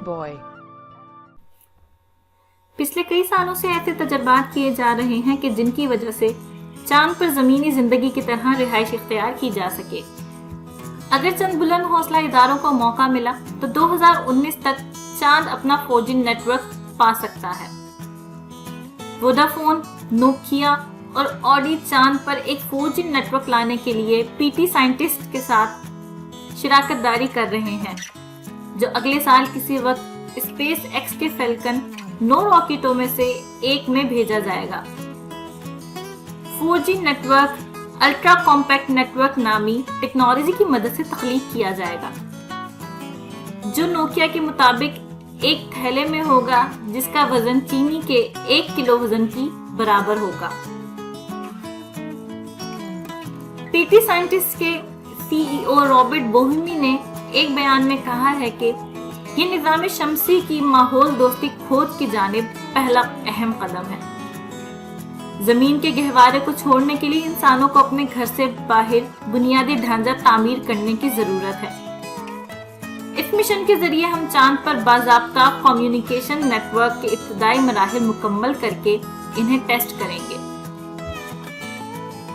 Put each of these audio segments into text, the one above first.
boy. پچھلے کئی سالوں سے ایسے تجربات کیے جا رہے ہیں کہ جن کی وجہ سے چاند پر زمینی زندگی کی طرح رہائش اختیار کی جا سکے. اگر چند بلند حوصلہ اداروں کو موقع ملا تو 2019 تک چاند اپنا 4G نیٹ ورک پا سکتا ہے. ووڈافون، نوکیا اور آڈی چاند پر ایک 4G نیٹ ورک لانے کے لیے PT سائنٹسٹ کے ساتھ شراکت داری کر رہے ہیں، جو اگلے سال کسی وقت اسپیس ایکس کے فیلکن 9 راکٹوں میں سے ایک میں بھیجا جائے گا. 4G network ultra compact network نامی ٹیکنالوجی کی مدد سے تخلیق کیا جائے گا، جو نوکیا کے مطابق ایک تھیلے میں ہوگا جس کا وزن چینی کے 1 کلو وزن کی برابر ہوگا. PT سائنٹسٹ کے CEO رابرٹ بوہمی نے ایک بیان میں کہا ہے کہ یہ نظام شمسی کی ماحول دوستی کھوج کی جانب پہلا اہم قدم ہے. زمین کے گہوارے کو چھوڑنے کے لیے انسانوں کو اپنے گھر سے باہر بنیادی ڈھانچہ تعمیر کرنے کی ضرورت ہے. اس مشن کے ذریعے ہم چاند پر باضابطہ کمیونیکیشن نیٹ ورک کے ابتدائی مراحل مکمل کر کے انہیں ٹیسٹ کریں گے.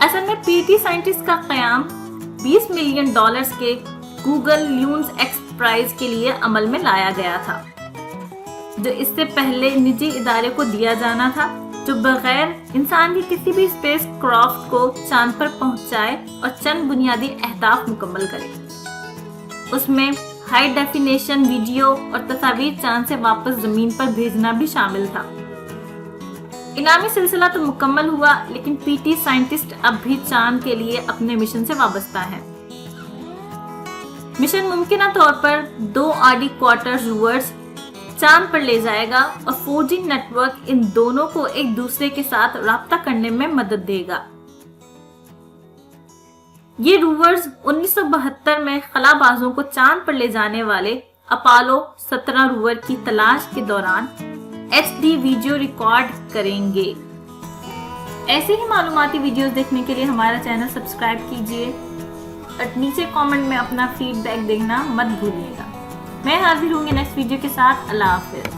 اصل میں PT سائنٹسٹ کا قیام $20 ملین کے گوگل لیونز ایکس پرائز کے لیے عمل میں لایا گیا تھا، جو اس سے پہلے نجی ادارے کو دیا جانا تھا جو بغیر انسان کی کسی بھی اسپیس کرافٹ کو چاند پر پہنچائے اور چند بنیادی اہداف مکمل کرے. اس میں ہائی ڈیفینیشن ویڈیو اور تصاویر چاند سے واپس زمین پر بھیجنا بھی شامل تھا. انعامی سلسلہ تو مکمل ہوا، لیکن PT سائنٹسٹ اب بھی چاند کے لیے اپنے مشن سے وابستہ ہے. مشن ممکنہ طور پر 2 آڈی کوارٹر روورز چاند پر لے جائے گا اور 4G نیٹ ورک ان دونوں کو ایک دوسرے کے ساتھ رابطہ کرنے میں مدد دے گا. یہ روورز 1972 میں خلا بازوں کو چاند پر لے جانے والے اپولو 17 روور کی تلاش کے دوران HD ویڈیو ریکارڈ کریں گے. ایسے ہی معلوماتی ویڈیوز دیکھنے کے لیے ہمارا چینل سبسکرائب کیجیے اور نیچے کامنٹ میں اپنا فیڈ بیک دینا مت بھولیے گا. میں حاضر ہوں گی نیکسٹ ویڈیو کے ساتھ. اللہ حافظ.